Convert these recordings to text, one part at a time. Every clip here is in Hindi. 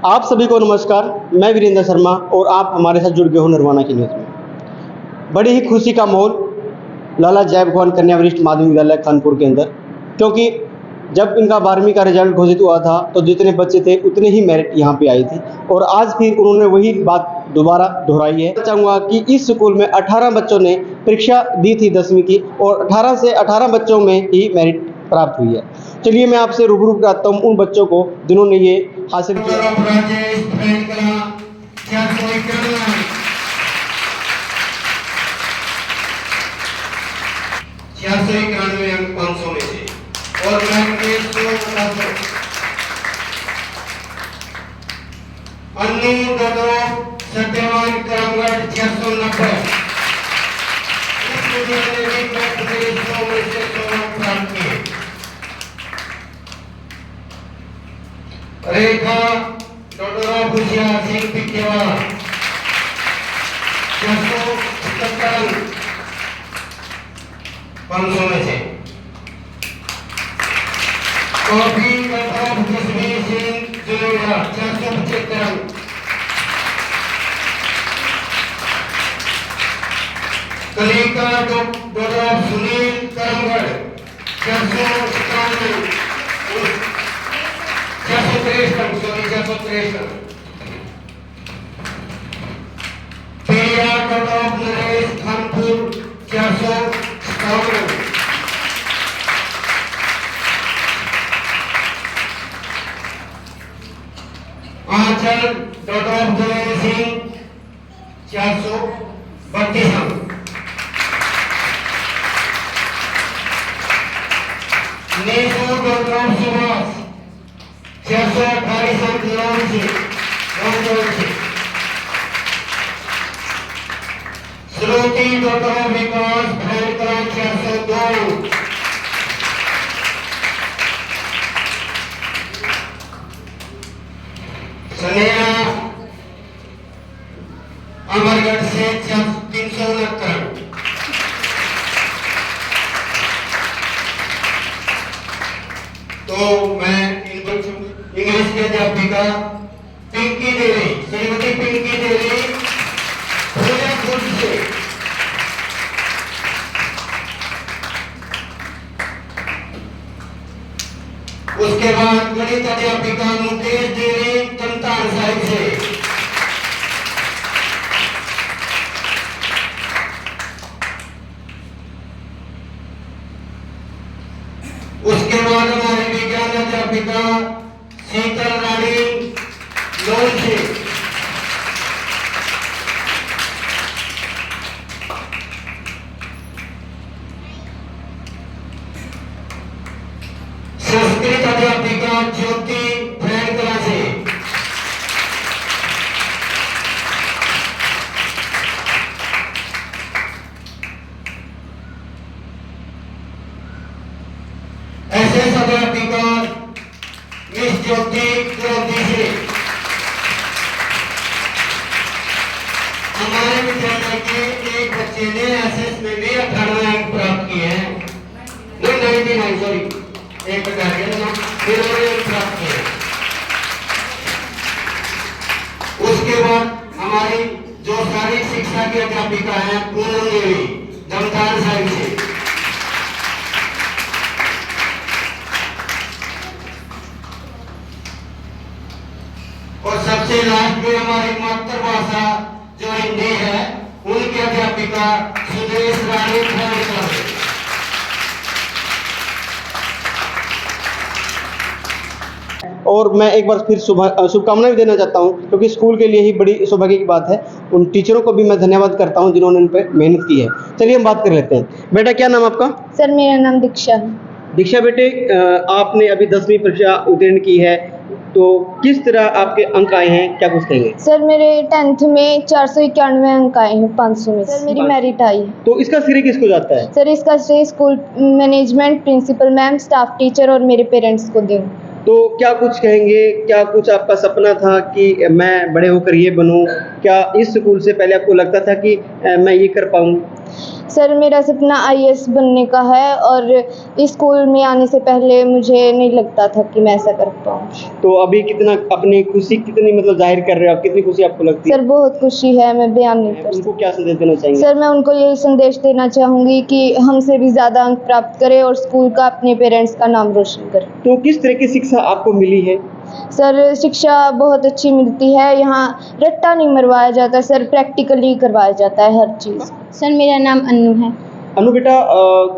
आप सभी को नमस्कार। मैं वीरेंद्र शर्मा और आप हमारे साथ जुड़ गए हो नरवाना की न्यूज़ में। बड़ी ही खुशी का माहौल लाला जैब भगवान कन्या वरिष्ठ माध्यमिक विद्यालय खानपुर के अंदर, क्योंकि जब इनका 12वीं का रिजल्ट घोषित हुआ था तो जितने बच्चे थे उतने ही मेरिट यहाँ पे आई थी और आज फिर उन्होंने वही बात दोबारा दोहराई है। चाहूँगा कि इस स्कूल में 18 बच्चों ने परीक्षा दी थी 10वीं की और 18 से 18 बच्चों में ही मेरिट प्राप्त हुई है। चलिए मैं आपसे रूबरू कराता हूँ उन बच्चों को जिन्होंने ये हासिल किया। अंक 500 में से और अन्नू ददो सत्यवान करमगढ़ 690 रेखा डोडोरा भुजिया सिंह पिकेवा 677 500 में से कॉफी कथाप जसवीर सिंह जुलेरा 475 कलिका डोडोरा सुनील करमगढ़ 453 पिया कटॉप नरेश खानपुर 457 आंचल कटॉप जय सिंह 432 अंक नेशो कटॉप सुभाष 628 अंक श्रुति डॉक्टर विकास भैंकरा 402 स्नेहा अमरगढ़ से 369। तो मैं इन बच्चों इंग्लिश के अध्यापिका पिंकी देवी, श्रीमती पिंकी देवी फूलपुर से उसके बाद गणित अध्यापिका मुकेश देवी चमतान साहिब से उसके बाद हमारी विज्ञान अध्यापिका शीतल रानी लोन से संस्कृत अध्यापिका ज्योति भैंकरा से एसएस अध्यापिका मिस ज्योति कुरंदी से हमारे विद्यालय के एक बच्चे ने एसएस में भी 98 अंक प्राप्त किए हैं। नहीं सॉरी एक फिर प्राप्त किए। उसके बाद हमारी जो शारीरिक शिक्षा की अध्यापिका है पूनम देवी जमतान साहिब से और सबसे लास्ट में हमारी मातृभाषा जो हिंदी है उनकी अध्यापिका सुदेश रानी भैंकरा। और मैं एक बार फिर शुभकामनाएं भी देना चाहता हूं, क्योंकि स्कूल के लिए ही बड़ी सौभाग्य की बात है। उन टीचरों को भी मैं धन्यवाद करता हूं जिन्होंने इन पर मेहनत की है। चलिए हम बात कर लेते हैं। बेटा क्या नाम आपका? सर मेरा नाम दीक्षा है। दीक्षा बेटे, आपने अभी 10वीं परीक्षा उत्तीर्ण की है, तो किस तरह आपके अंक आए हैं, क्या कुछ कहेंगे? सर मेरे 10th में 491 अंक आए हैं 500 में। सर मेरी मेरिट आई है। तो इसका श्रेय किसको जाता है? सर इसका श्रेय school management, principal ma'am, staff teacher और मेरे पेरेंट्स को दूँ। तो क्या कुछ कहेंगे, क्या कुछ आपका सपना था कि मैं बड़े होकर ये बनूं? क्या इस स्कूल से पहले आपको लगता था कि मैं ये कर पाऊंगी? सर मेरा सपना आईएएस बनने का है और इस स्कूल में आने से पहले मुझे नहीं लगता था कि मैं ऐसा कर पाऊँ। तो अभी कितना अपनी खुशी कितनी मतलब जाहिर कर रहे हो आप, कितनी खुशी आपको लगती है? सर बहुत खुशी है, मैं बयान नहीं कर सकती। उनको क्या संदेश देना चाहेंगे? सर मैं उनको यही संदेश देना चाहूँगी कि हमसे भी ज़्यादा अंक प्राप्त करें और स्कूल का अपने पेरेंट्स का नाम रोशन करें। तो किस तरह की शिक्षा आपको मिली है? सर शिक्षा बहुत अच्छी मिलती है, यहाँ रट्टा नहीं मरवाया जाता सर, प्रैक्टिकली करवाया जाता है हर चीज़। सर मेरा नाम अनु है। अनु बेटा,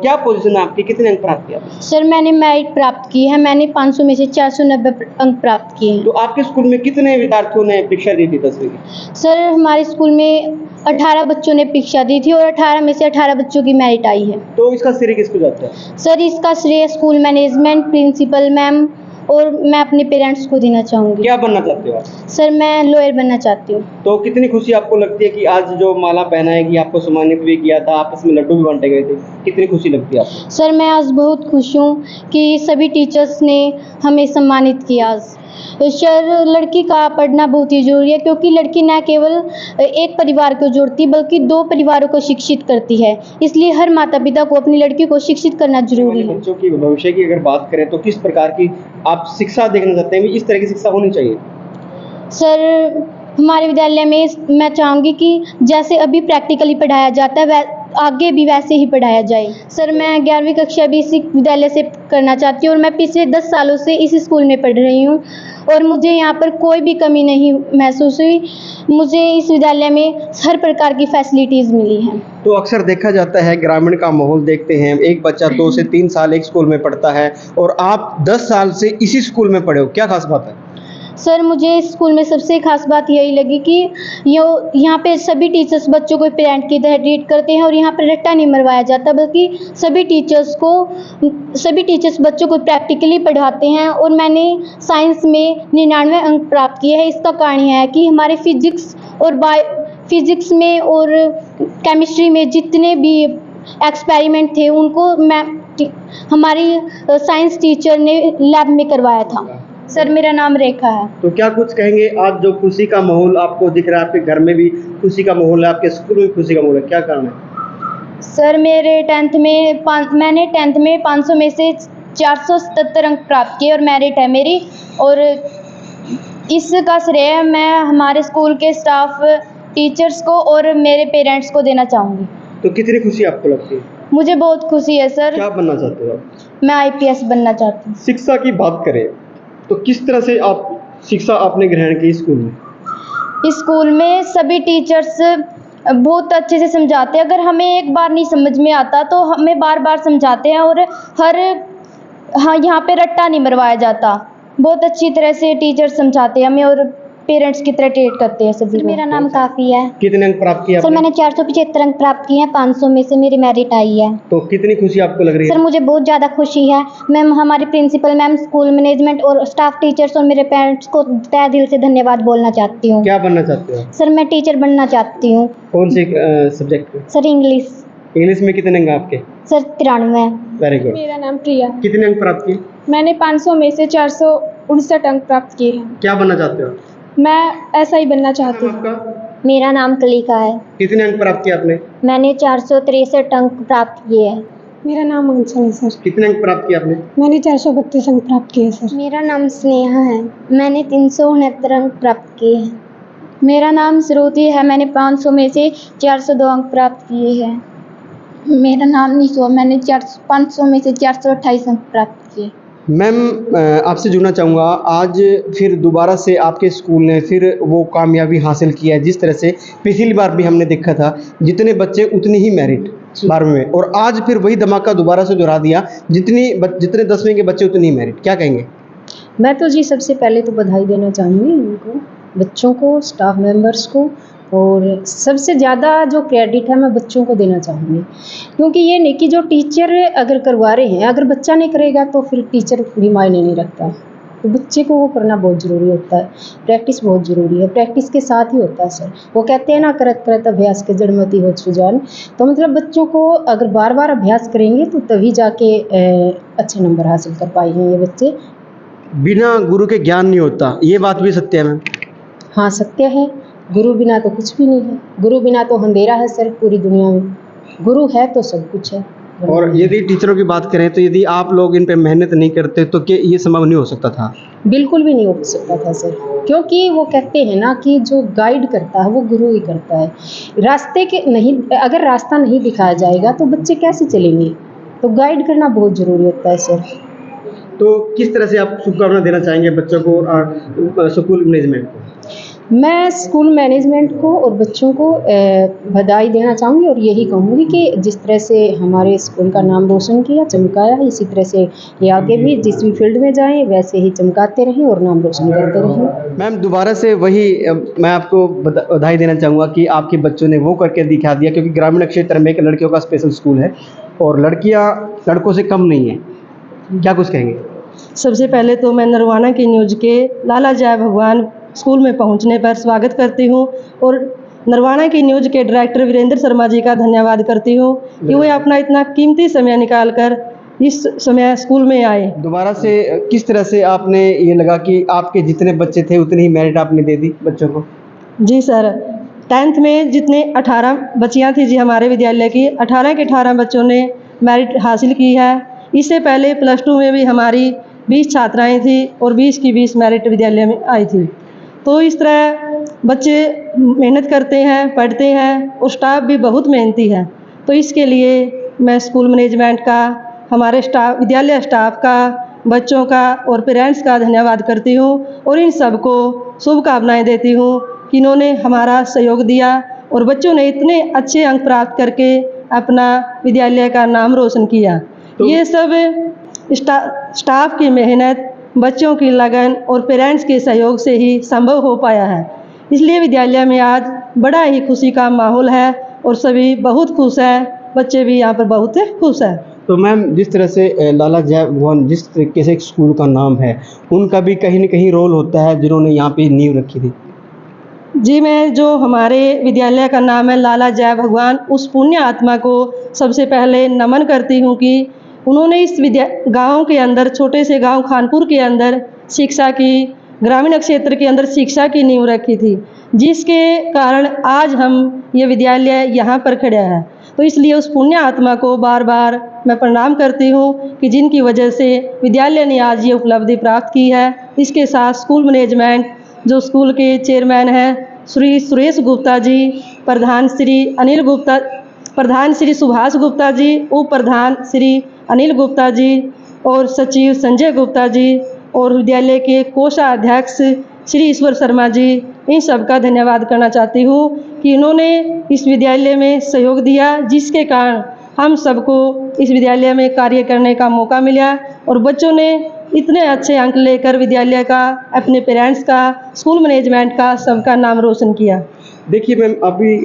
क्या पोजीशन है आपकी, कितने अंक प्राप्त किए आपने? सर मैंने मेरिट प्राप्त की है, मैंने 500 में से 490 अंक प्राप्त किए हैं। तो आपके स्कूल में कितने विद्यार्थियों ने परीक्षा दी थी 10वीं की? सर हमारे स्कूल में 18 बच्चों ने परीक्षा दी थी और 18 में से 18 बच्चों की मेरिट आई है। तो इसका श्रेय किसको जाता है? सर इसका श्रेय स्कूल मैनेजमेंट, प्रिंसिपल मैम और मैं अपने पेरेंट्स को देना चाहूँगी। क्या बनना चाहते हो आप? सर मैं लॉयर बनना चाहती हूँ। तो कितनी खुशी आपको लगती है कि आज जो माला पहनाएगी, आपको सम्मानित भी किया था, आपस में लड्डू भी बांटे गए थे, कितनी खुशी लगती है आपको? सर मैं आज बहुत खुश हूँ कि सभी टीचर्स ने हमें सम्मानित किया आज। सर लड़की का पढ़ना बहुत ही ज़रूरी है क्योंकि लड़की न केवल एक परिवार को जोड़ती बल्कि 2 परिवारों को शिक्षित करती है, इसलिए हर माता पिता को अपनी लड़की को शिक्षित करना जरूरी है। बच्चों की भविष्य की अगर बात करें तो किस प्रकार की आप शिक्षा देखना चाहते हैं, इस तरह की शिक्षा होनी चाहिए? सर हमारे विद्यालय में मैं चाहूँगी कि जैसे अभी प्रैक्टिकली पढ़ाया जाता है आगे भी वैसे ही पढ़ाया जाए। सर मैं 11वीं कक्षा भी इसी विद्यालय से करना चाहती हूँ और मैं पिछले 10 सालों से इस स्कूल में पढ़ रही हूँ और मुझे यहाँ पर कोई भी कमी नहीं महसूस हुई। मुझे इस विद्यालय में हर प्रकार की फैसिलिटीज़ मिली हैं। तो अक्सर देखा जाता है, ग्रामीण का माहौल देखते हैं, एक बच्चा 2 से 3 साल एक स्कूल में पढ़ता है और आप 10 साल से इसी स्कूल में पढ़े हो, क्या खास बात है? सर मुझे इस स्कूल में सबसे खास बात यही लगी कि यहाँ पे सभी टीचर्स बच्चों को पेरेंट की तरह ट्रीट करते हैं और यहाँ पर रट्टा नहीं मरवाया जाता बल्कि सभी टीचर्स बच्चों को प्रैक्टिकली पढ़ाते हैं। और मैंने साइंस में 99 अंक प्राप्त किए हैं। इसका कारण यह है कि हमारे फिजिक्स में और केमिस्ट्री में जितने भी एक्सपेरिमेंट थे उनको हमारी साइंस टीचर ने लैब में करवाया था। सर मेरा नाम रेखा है। तो क्या कुछ कहेंगे, आज जो खुशी का माहौल आपको दिख रहा है, आपके घर में भी खुशी का माहौल है, आपके स्कूल में खुशी का माहौल है, क्या कारण है? सर मैंने 10th में 500 में से 477 अंक प्राप्त किए और मेरिट है मेरी, और इसका श्रेय मैं हमारे स्कूल के स्टाफ, टीचर्स को और मेरे पेरेंट्स को देना चाहूँगी। तो कितनी खुशी आपको लगती है? मुझे बहुत खुशी है सर। क्या बनना चाहते हो आप? मैं आईपीएस बनना चाहती हूँ। शिक्षा की बात करें तो किस तरह से आप शिक्षा आपने ग्रहण की स्कूल में? इस स्कूल में सभी टीचर्स बहुत अच्छे से समझाते हैं। अगर हमें एक बार नहीं समझ में आता तो हमें बार बार समझाते हैं और यहाँ पे रट्टा नहीं मरवाया जाता। बहुत अच्छी तरह से टीचर समझाते हैं हमें और पेरेंट्स की तरह ट्रीट करते हैं सभी। मेरा नाम काफ़ी है। कितने अंक प्राप्त किए सर आपने? मैंने 475 अंक प्राप्त किए हैं, 500 में से मेरी मेरिट आई है। तो कितनी खुशी आपको लग रही है? सर मुझे बहुत ज़्यादा खुशी है। मैं हमारे प्रिंसिपल मैम, स्कूल मैनेजमेंट और स्टाफ टीचर्स और मेरे पेरेंट्स को तहे दिल से धन्यवाद बोलना चाहती हूँ। क्या बनना चाहते हो? सर मैं टीचर बनना चाहती हूँ। कौन से सब्जेक्ट में? Sir English. इंग्लिश में कितने अंक आपके? सर 93। Very good. मेरा नाम प्रिया। कितने अंक प्राप्त किए? मैंने 500 में से 459 अंक प्राप्त किए हैं। क्या बनना चाहते हो? मैं ऐसा ही बनना चाहती हूँ। आपका मेरा नाम कलिका है। कितने अंक प्राप्त किए आपने? मैंने 463 अंक प्राप्त किए हैं। मेरा नाम आंचल है सर। कितने अंक प्राप्त किए आपने? मैंने 432 अंक प्राप्त किए सर। मेरा नाम स्नेहा है। मैंने 369 अंक प्राप्त किए हैं। मेरा नाम श्रुति है। मैंने 500 में से 402 अंक प्राप्त किए हैं। मेरा नाम निशो, मैंने 500 में से 428 अंक प्राप्त किए। मैम, आपसे जुड़ना चाहूँगा, आज फिर दोबारा से आपके स्कूल ने फिर वो कामयाबी हासिल की है जिस तरह से पिछली बार भी हमने देखा था, जितने बच्चे उतनी ही मेरिट 12वीं में, और आज फिर वही धमाका दोबारा से दोहरा दिया, जितने 10वीं के बच्चे उतनी ही मेरिट, क्या कहेंगे? मैं तो जी सबसे पहले तो बधाई देना चाहूँगी उनको, बच्चों को, स्टाफ मेंबर्स को, और सबसे ज़्यादा जो क्रेडिट है मैं बच्चों को देना चाहूँगी, क्योंकि ये नहीं कि जो टीचर अगर करवा रहे हैं, अगर बच्चा नहीं करेगा तो फिर टीचर भी मायने नहीं रखता। तो बच्चे को वो करना बहुत ज़रूरी होता है, प्रैक्टिस बहुत ज़रूरी है, प्रैक्टिस के साथ ही होता है सर। वो कहते हैं ना, करत करत अभ्यास के जड़मती हो सुजान। तो मतलब बच्चों को अगर बार बार अभ्यास करेंगे तो तभी जाके अच्छे नंबर हासिल कर पाएंगे ये बच्चे। बिना गुरु के ज्ञान नहीं होता, ये बात भी सत्य है मैम? हाँ सत्य है, गुरु बिना तो कुछ भी नहीं है, गुरु बिना तो अंधेरा है सर पूरी दुनिया में, गुरु है तो सब कुछ है। और यदि टीचरों की बात करें तो यदि आप लोग इन पे मेहनत नहीं करते तो क्या ये संभव नहीं हो सकता था? बिल्कुल भी नहीं हो सकता था सर, क्योंकि वो कहते हैं ना कि जो गाइड करता है वो गुरु ही करता है। रास्ते के नहीं, अगर रास्ता नहीं दिखाया जाएगा तो बच्चे कैसे चलेंगे, तो गाइड करना बहुत ज़रूरी होता है सर। तो किस तरह से आप शुभकामना देना चाहेंगे बच्चों को और स्कूल मैनेजमेंट को? मैं स्कूल मैनेजमेंट को और बच्चों को बधाई देना चाहूँगी और यही कहूँगी कि जिस तरह से हमारे स्कूल का नाम रोशन किया, चमकाया, इसी तरह से ये आगे भी जिस भी फील्ड में जाएं वैसे ही चमकाते रहें और नाम रोशन करते रहें। मैम दोबारा से वही मैं आपको बधाई देना चाहूँगा कि आपके बच्चों ने वो करके दिखा दिया, क्योंकि ग्रामीण क्षेत्र में एक लड़कियों का स्पेशल स्कूल है और लड़कियाँ लड़कों से कम नहीं हैं। क्या कुछ कहेंगे? सबसे पहले तो मैं नरवाना की न्यूज़ के लाला जय भगवान स्कूल में पहुंचने पर स्वागत करती हूं और नरवाना की न्यूज़ के डायरेक्टर वीरेंद्र शर्मा जी का धन्यवाद करती हूं कि वो अपना इतना कीमती समय निकालकर इस समय स्कूल में आए। दोबारा से किस तरह से आपने ये लगा कि आपके जितने बच्चे थे उतनी ही मेरिट आपने दे दी बच्चों को? जी सर, 10th में जितने 18 बच्चियाँ थी जी हमारे विद्यालय की, 18 के 18 बच्चों ने मेरिट हासिल की है। इससे पहले +2 में भी हमारी 20 छात्राएँ थी और 20 की 20 मेरिट विद्यालय में आई थी। तो इस तरह बच्चे मेहनत करते हैं, पढ़ते हैं और स्टाफ भी बहुत मेहनती है। तो इसके लिए मैं स्कूल मैनेजमेंट का, हमारे स्टाफ, विद्यालय स्टाफ का, बच्चों का और पेरेंट्स का धन्यवाद करती हूँ और इन सबको शुभकामनाएँ देती हूँ कि इन्होंने हमारा सहयोग दिया और बच्चों ने इतने अच्छे अंक प्राप्त करके अपना विद्यालय का नाम रोशन किया। ये सब स्टाफ की मेहनत, बच्चों की लगन और पेरेंट्स के सहयोग से ही संभव हो पाया है। इसलिए विद्यालय में आज बड़ा ही खुशी का माहौल है और सभी बहुत खुश हैं, बच्चे भी यहाँ पर बहुत खुश हैं। तो मैम जिस तरह से लाला जय भगवान जिस तरीके से एक स्कूल का नाम है, उनका भी कहीं न कहीं रोल होता है जिन्होंने यहाँ पे नींव रखी थी। जी, मैं जो हमारे विद्यालय का नाम है लाला जय भगवान, उस पुण्य आत्मा को सबसे पहले नमन करती हूँ कि उन्होंने इस गांव के अंदर, छोटे से गांव खानपुर के अंदर शिक्षा की, ग्रामीण क्षेत्र के अंदर शिक्षा की नींव रखी थी, जिसके कारण आज हम ये विद्यालय यहाँ पर खड़ा है। तो इसलिए उस पुण्य आत्मा को बार बार मैं प्रणाम करती हूँ कि जिनकी वजह से विद्यालय ने आज ये उपलब्धि प्राप्त की है। इसके साथ स्कूल मैनेजमेंट, जो स्कूल के चेयरमैन हैं श्री सुरेश गुप्ता जी, प्रधान श्री अनिल गुप्ता, प्रधान श्री सुभाष गुप्ता जी, उप प्रधान श्री अनिल गुप्ता जी और सचिव संजय गुप्ता जी और विद्यालय के कोषाध्यक्ष श्री ईश्वर शर्मा जी, इन सब का धन्यवाद करना चाहती हूँ कि इन्होंने इस विद्यालय में सहयोग दिया, जिसके कारण हम सबको इस विद्यालय में कार्य करने का मौका मिला और बच्चों ने इतने अच्छे अंक लेकर विद्यालय का, अपने पेरेंट्स का, स्कूल मैनेजमेंट का, सबका नाम रोशन किया। देखिए मैम, अभी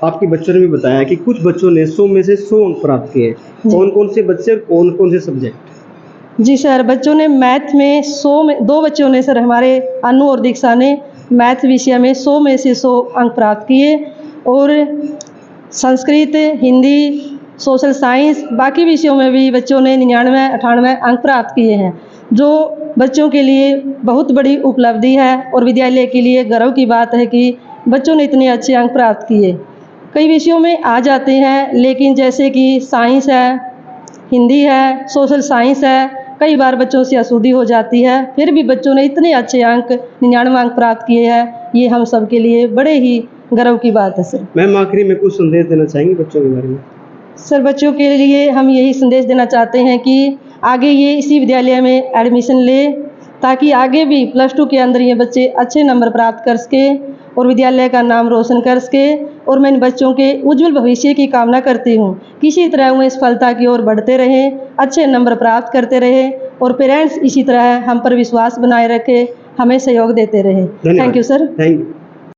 आपके बच्चों ने भी बताया कि कुछ बच्चों ने 100 में से 100 अंक प्राप्त किए। कौन कौन से बच्चे, कौन कौन से सब्जेक्ट? जी सर, बच्चों ने मैथ में 100 में, 2 बच्चों ने सर, हमारे अनु और दीक्षा ने मैथ विषय में 100 में से 100 अंक प्राप्त किए और संस्कृत, हिंदी, सोशल साइंस, बाकी विषयों में भी बच्चों ने 99, 98 अंक प्राप्त किए हैं, जो बच्चों के लिए बहुत बड़ी उपलब्धि है और विद्यालय के लिए गर्व की बात है कि बच्चों ने इतने अच्छे अंक प्राप्त किए। कई विषयों में आ जाते हैं, लेकिन जैसे कि साइंस है, हिंदी है, सोशल साइंस है, कई बार बच्चों से अशुद्धि हो जाती है, फिर भी बच्चों ने इतने अच्छे अंक, 99 अंक प्राप्त किए हैं। ये हम सब के लिए बड़े ही गर्व की बात है सर। मैम आखिरी में कुछ संदेश देना चाहेंगे बच्चों के बारे में? सर, बच्चों के लिए हम यही संदेश देना चाहते हैं कि आगे ये इसी विद्यालय में एडमिशन ले, ताकि आगे भी +2 के अंदर ये बच्चे अच्छे नंबर प्राप्त कर सके और विद्यालय का नाम रोशन कर सके। और मैं इन बच्चों के उज्जवल भविष्य की कामना करती हूँ। किसी तरह वो सफलता की ओर बढ़ते रहें, अच्छे नंबर प्राप्त करते रहें और पेरेंट्स इसी तरह हम पर विश्वास बनाए रखें, हमें सहयोग देते रहें। Thank you sir. Thank you.